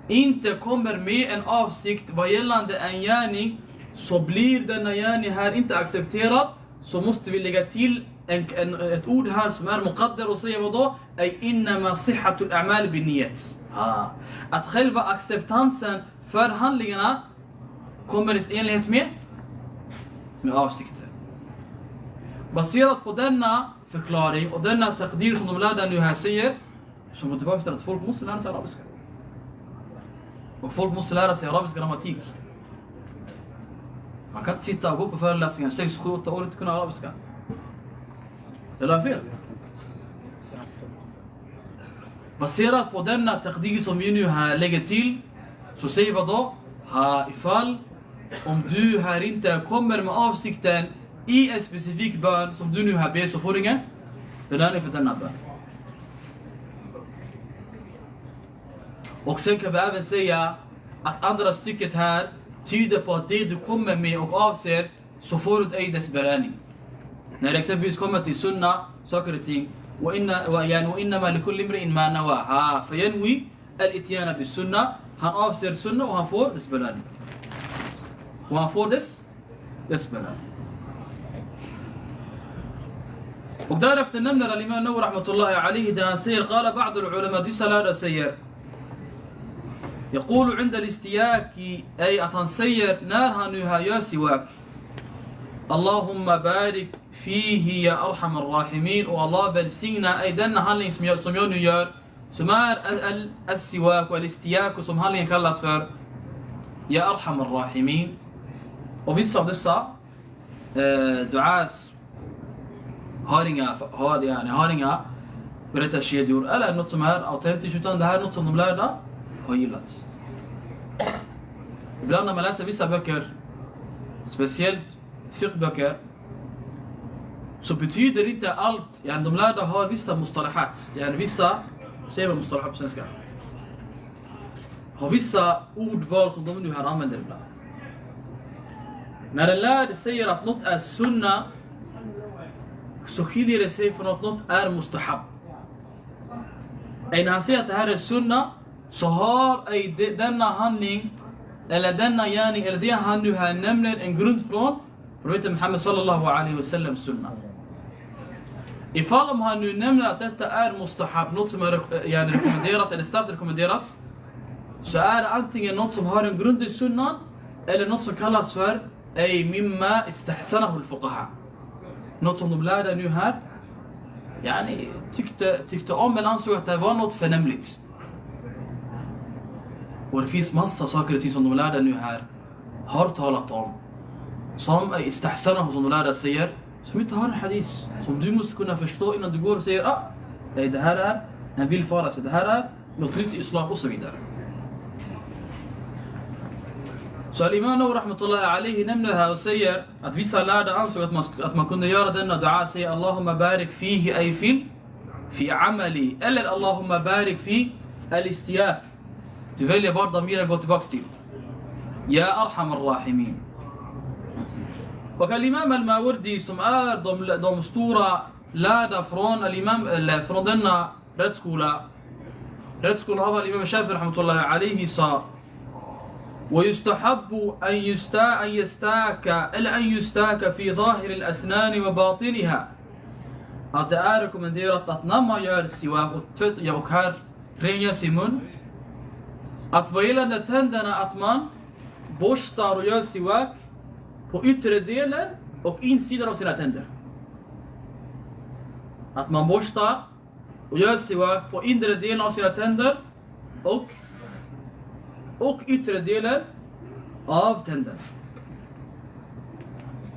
inte kommer med en avsikt vad gällande en gärning, så blir denna gärning här inte accepterad, så måste vi lägga till ett ord här som är muqaddar och säga vad då? Ay innama sihhatul a'mal bin niyat. Att själva acceptansen för handlingarna kommer i enlighet med avsikten. Baserat på denna förklaring och denna taqdir som de lärda nu här säger, så går tillbaka till att folk måste lära sig arabiska. Och folk måste lära sig arabisk grammatik. Man kan inte sitta och gå på föreläsningar 6-7-8 år och inte kunna arabiska. Det är fel. Baserat på denna taqdir som vi nu här lägger till, så säger vi då: ifall om du här inte kommer med avsikten i en specifik bön som du nu här ber, så får du ingen belöning för denna bön. Och sen kan vi även säga att andra stycket här tyder på att det du kommer med och avser, så får du ej dess belöning. När det exempelvis kommer till sunna saker och ting, وإنما لكل امرئ ما نوى فينوي الاتيان بالسنة, han avser sunna och han får dess belöning. Och han får dess belöning. Och därefter nämner al-Imam Nawawi rahmatullahi alayhi där han säger: قال بعض العلماء, vissa lärare säger, يقول عند الاستياك, أي att han säger när han nu här gör siwak: اللهم بارك فيه يا أرحم الراحمين, och Allah välsigna ej denna handling som jag nu gör, som är al-siwak och al-istiyak, och som handlingen kallas för يا أرحم الراحمين. Och vissa av dessa duas har inga berättarkedjor eller något som är autentiskt, utan det här är något som de lärda har gillat. Ibland när man läser vissa böcker, speciellt fiqh-böcker, så betyder inte allt, de lärda har vissa mustalahat, vissa, säger man mustalahat på svenska, har vissa ordval som de nu här använder ibland. När en lärd säger att något är sunna, så skiljer det sig från att något är mustahab. När han säger att det här är sunna, så har denna handling eller denna gärning eller det han nu här nämner en grund från profeten Muhammed sallallahu alaihi wasallam sunna. Ifall om han nu nämner att detta är mustahab, något som är rekommenderat eller starkt rekommenderat, så är det antingen något som har en grund i sunnan eller något som kallas för ay mimma istahsanahu al-fuqaha. Något som de lärde nu här tyckte om eller ansåg att det var något förnämligt. Och det finns massa saker och ting som de lärde nu här har talat om, som är istahsanahu, som de lärde säger, som inte har en hadis, som du måste kunna förstå innan du går och säger det här är en villfarelse, det här är något nytt i islam och så vidare. Så al-Imam Nawawi rahmatullahi alayhi nämner här och säger att vissa lärda ansåg att man kunde göra denna dua, säga Allahumma barik fihi ay fi amali, eller Allahumma barik fi al-istiyak. Du väljer var damiren går tillbaks till. Ya arhamar rahimin. Och al-Imam al-Mawardi, som är de stora lärda från denna rättsskola av al-Imam Shafi'i rahmatullahi alayhi, sa: ويستحب أن يستاك في ظاهر الأسنان وباطنها. Att det är rekommenderat att när man gör siwak och här rengör sin mun, att vad gällande tänderna att man borstar och gör siwak på yttre delen och insidan av sina tänder. Att man borstar och gör siwak på inre delen av sina tänder och yttre delen av tänderna.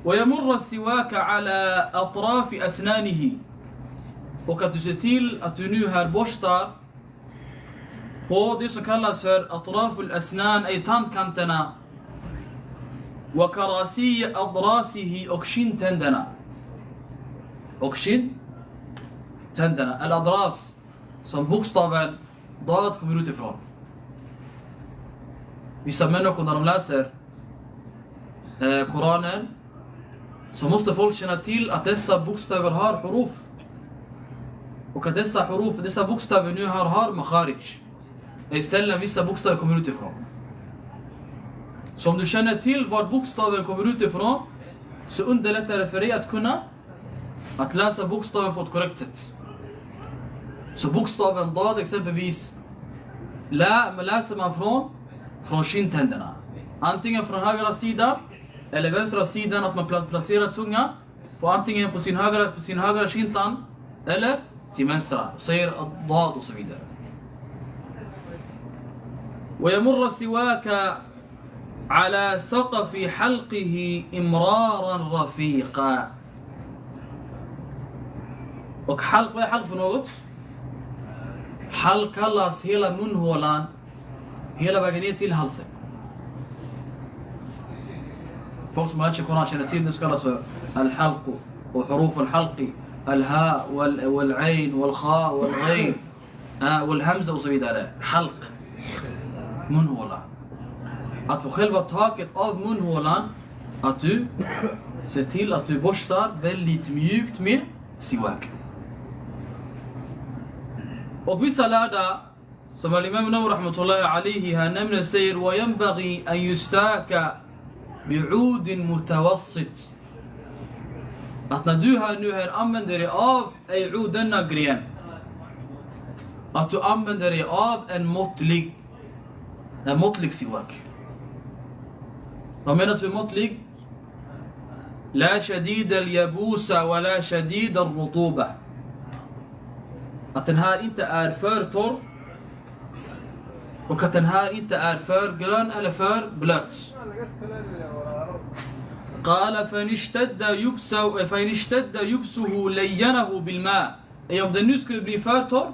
ويمر السواك على أطراف أسنانه. Och att du ser till att du nu här borstar på det som kallas för أطراف الأسنان, ej tandkanterna. وكراسي أضراسه och kindtänderna. Och kindtänderna. الأضراس som bokstaven dad kommer utifrån. Vissa människor när de läser Koranen så måste folk känna till att dessa bokstäver har huruf. Och att dessa bokstäver nu har makharij. Istället vissa bokstäver kommer utifrån. Så om du känner till var bokstaven kommer utifrån så underlättar det för dig att läsa bokstaven på ett korrekt sätt. Så bokstaven dad exempelvis läser man från kindtänderna. Antingen från högra sidan eller vänstra sidan, att man placerar tunga på antingen på sin högra kindtand eller sin vänstra. Säger dad och så vidare. ويمر السواك على سقف حلقه إمرارا رفيقا. Och halk, vad är halk för något? Halk kallas hela munhålan hela vägen ner till halsen. Folk som har lärt sig Koran känner till det som kallas för al-halq och huruf al-halqi, al-ha wal-ain wal-kha wal-ghain wal-hamza och så vidare. Halq, munhålan. Att på själva taket av munhålan att du ser till att du borstar väldigt mjukt med siwak. Och vissa lärda som al-Imam Nawawi rahmatullahi alayhi här nämner säger وَيَنْبَغِي أَنْ يُسْتَاكَ بِعُودٍ مُتَوَسِّط. Att när du nu använder dig av denna gren, att du använder dig av en måttlig siwak. Vad menas med måttlig? لا شديد اليبوس ولا شديد الرطوبة. Att den här inte är för torr och att den här inte är för grön eller för blöt. قال فإن اشتد يبسه لينه بالماء. Om den nu skulle bli för torr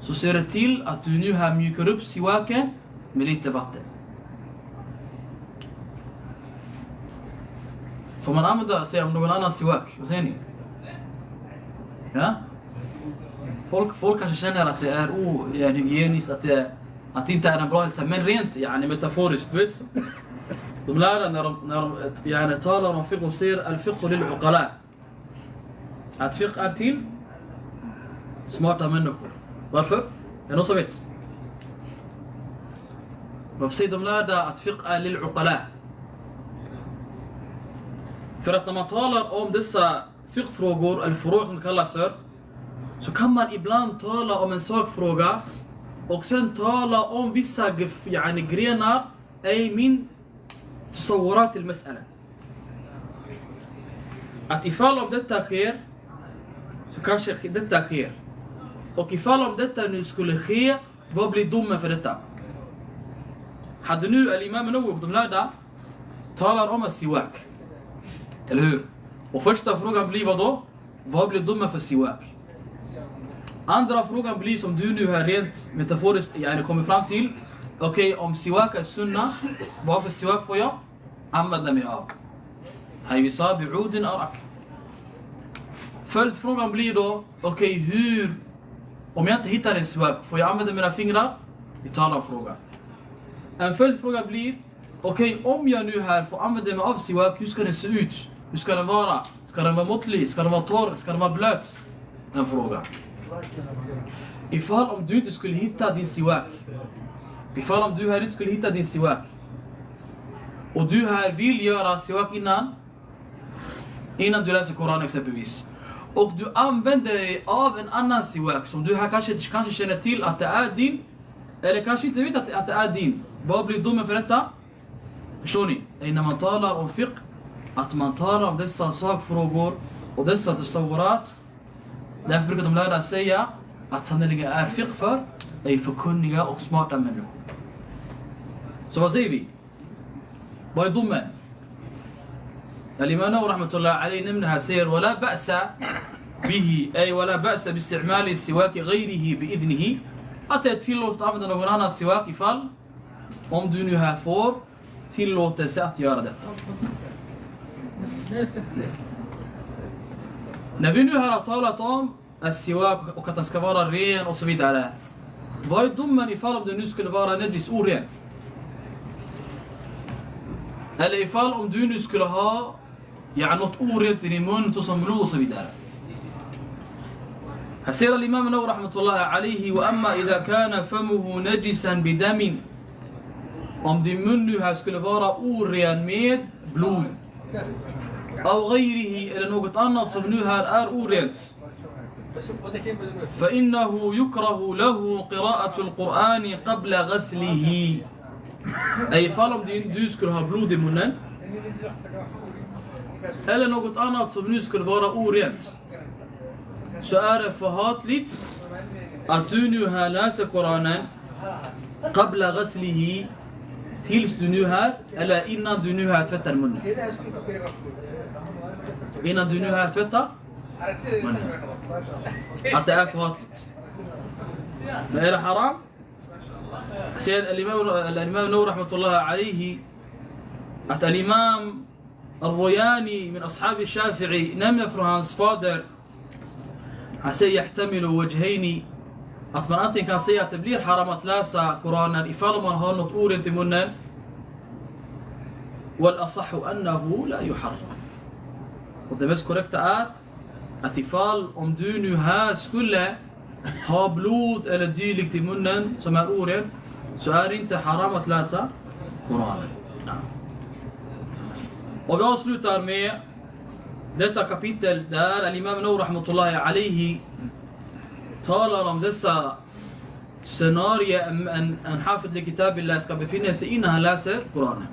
så ser det till att du nu här mjukar upp siwaken med lite vatten. Får man använda sig av någon annan siwak? Vad säger ni? Ja? Folk kanske känner att det är hygieniskt, att det inte är en bra hälsa. Men rent metaforiskt, vet du? De lärare när de talar om fiqh och säger al-fiqh lil-uqala. Att fiqh är till smarta människor. Varför? Är det någon som vet? Varför säger de lärda att fiqh är lil-uqala? För att när man talar om dessa fiqh-frågor, eller furu' som det kallas för, så kan man ibland tala om en sakfråga och sen tala om vissa grenar ej min تصورات till mas'ala. Att ifall om detta sker så kanske detta sker. Och ifall om detta nu skulle ske, vad blir domen för detta? Hade nu al-Imam Nawawi och de lärda talar om siwak. Eller hur? Och första frågan blir vad då? Vad blir domen för siwak? Andra frågan blir som du nu här rent metaforiskt kommer fram till. Okej, om siwak är sunna, vad för siwak får jag använda mig av? Hayusa bi'udin arak. Följdfrågan blir då, okej, hur? Om jag inte hittar en siwak, får jag använda mina fingrar? Vi talar om frågan. En följdfråga blir, okej, om jag nu här får använda mig av siwak, hur ska den se ut? Hur ska den vara? Ska den vara måttlig? Ska den vara torr? Ska den vara blöt? En fråga. Ifall om du inte skulle hitta din siwak, och du här vill göra siwak innan du läser Koran exempelvis, och du använder dig av en annan siwak som du här kanske känner till att det är din, eller kanske inte vet att det är din, vad blir domen för detta? Förstår ni? När man talar om fiqh, att man talar om dessa sakfrågor och dessa tasawurat Därför brukar de lärda säga att sannerligen är fiqh för är förkunniga och smarta människor. Så vad säger vi? Vad är domen? الإمام نووي رحمة الله عليه نمنها سير ولا بأس به أي ولا بأس باستعمال السواك غيره بإذنه أتى تلوت أمدا نقولنا السواك يفعل om du nu här får tillåtelse att göra detta. När vi nu har talat om السواك och att den ska vara ren och så vidare. Vad är domen ifall om det nu skulle vara najis oren? Eller ifall om du nu skulle ha något orent i din mun såsom blod och så vidare. Här säger الإمام نووي رحمة الله عليه وأما إذا كان فمه نجسا بدم om din mun nu här skulle vara oren med blod أو غيره eller något annat som nu här är orent فإنه يكره له قراءة القرآن قبل غسله أي fall om du skulle ha blod i munnen eller något annat som nu skulle vara orent så är det förhatligt att du nu här läser Koranen قبل غسله tills du nu här eller innan du nu här tvättar munnen. Innan du nu här tvättar munnen. Att det är förhatligt. Men är det haram? Säger الإمام نووي رحمة الله عليه att الإمام الرياني من أصحاب الشافعي nämner från hans fader han säger يحتمل وجهين att man antingen kan säga att det blir haram att läsa Koranen ifall man har något orent i munnen والأصح أنه لا يحرم och det mest korrekta är att ifall om du nu här skulle ha blod eller dylikt i munnen som är orent så är det inte haram att läsa Koranen. Och vi avslutar med detta kapitel där al-Imam Nawawi rahmatullahi alayhi talar om dessa scenarier en hafid li kitabillah ska befinna sig innan han läser Koranen.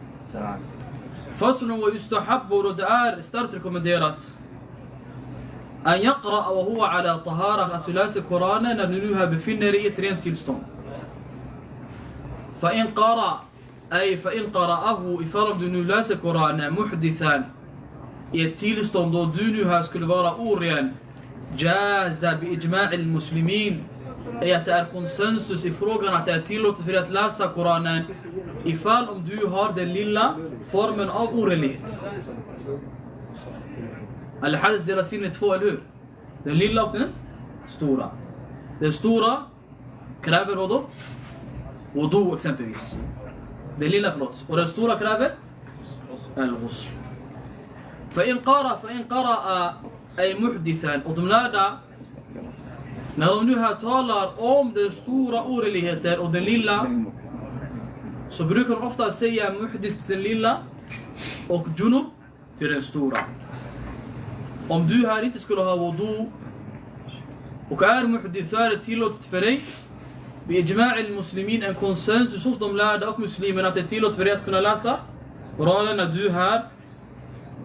Faslun wa yustahabbu och det är starkt rekommenderat an yaqra wa huwa ala tahara att läsa Koranen när du nu här befinner dig i ett rent tillstånd. فإن قرأه ifall om du nu läser Koranen muhdithan i ett tillstånd då du nu här skulle vara oren jaza bi ijma' al-muslimin är att det är konsensus i frågan att det är tillåtet för att läsa Koranen ifall om du har den lilla formen av orenlighet. Al-hadith delas in i två, eller hur? Den lilla och den stora. Den stora kräver vad då? Wudu exempelvis. Den lilla förlåt. Och den stora kräver al-ghusl. فإن قرأ أي محدثا och de lärda när de nu här talar om den stora orenligheten och den lilla så brukar de ofta säga muhdith till den lilla och junub till den stora. Om du här inte skulle ha wudu och är muhdith så är det tillåtet för dig بإجماع المسلمين en konsensus hos de lärda och muslimerna att det är tillåtet för dig att kunna läsa Koranen när du här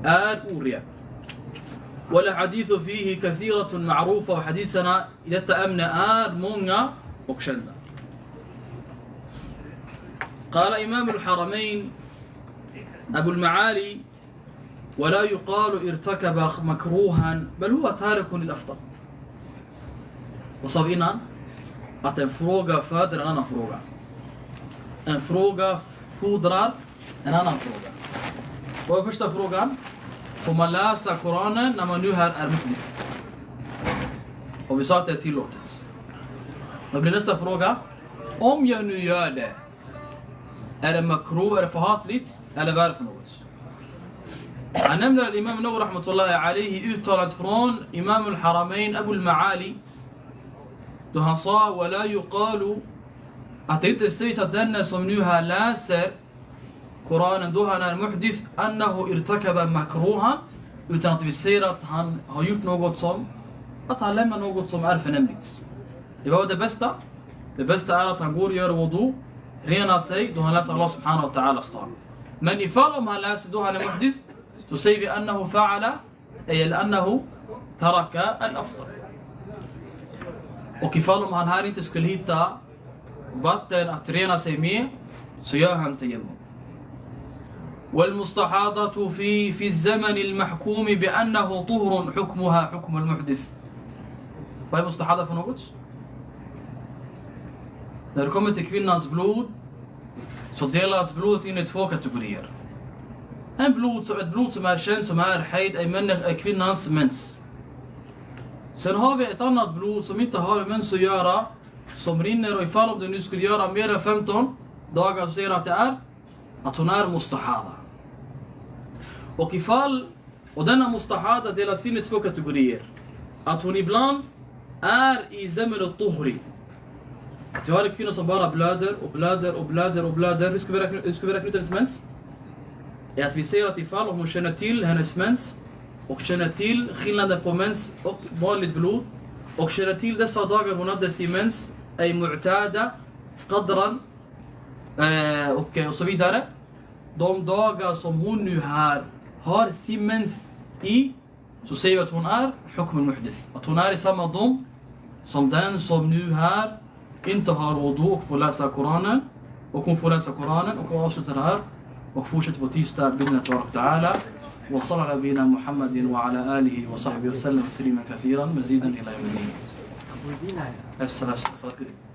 är oren. والحديث فيه كثيرة معروفة وحديثنا i detta ämne är många och kända. قال إمام الحرمين أبو المعالي ولا يقال ارتكب مكروها بل هو تارك للأفضل. وصاب innan att en fråga föder en annan fråga. En fråga fodrar en annan fråga. Vad är första frågan? Får man läsa Koranen när man nu här är muhdith? Och vi sa att det är tillåtet. Då blir nästa fråga. Om jag nu gör det, är det makruh, är det förhatligt? Eller vad är det för något? Han nämnde Imam Nawawi rahmatullahi alayhi uttalat från Imam al-Haramain Abu al-Ma'ali då han sa ولا يقال att det inte sägs att den som nu här läser Koranen då han är muhdith annahu irtakaba makruhan utan att vi ser att han har gjort något som att han lämnar något som är förnämligt. Det var det bästa. Det bästa är att han går och gör wudu, renar sig då han läser Allah subhanahu wa ta'ala tal. Men ifall om han läser då han är muhdith så säger vi annahu fa'ala ay annahu taraka al-afdal. Och ifall om han här inte skulle hitta vatten att rena sig med så gör han tayammum. والمستحاضة في الزمن المحكوم بأنه طهر حكمها حكم المحدث. Vad är mustahada för något? När det kommer till kvinnans blod så delas blodet in i 2 kategorier. Ett blod som är känt som är haid, är kvinnans mens. Sen har vi ett annat blod som inte har med mens att göra, som rinner, och ifall om det nu skulle göra mer än 15 dagar så säger att hon är mustahada. Och denna mustahada delas in i 2 kategorier. Att hon ibland är i zaman al-tuhri. Att vi har en kvinna som bara blöder. Hur ska vi räkna ut hennes mens? Är att vi ser att ifall om hon känner till hennes mens och känner till skillnaden på mens och vanligt blod och känner till dessa dagar hon hade sin mens, är mu'tada, qadran och så vidare. De dagar som hon nu har sin mens i, så säger vi att hon är hukm al-muhdith. Att hon är i samma dom som den som nu här inte har wudu och får läsa Koranen. Och hon får läsa Koranen och avslutar här och fortsätter på tisdag bidna ta'ala. وصلى على نبينا محمد وعلى آله وصحبه وسلم تسليما كثيرا مزيدا إلى يوم الدين. السلام عليكم.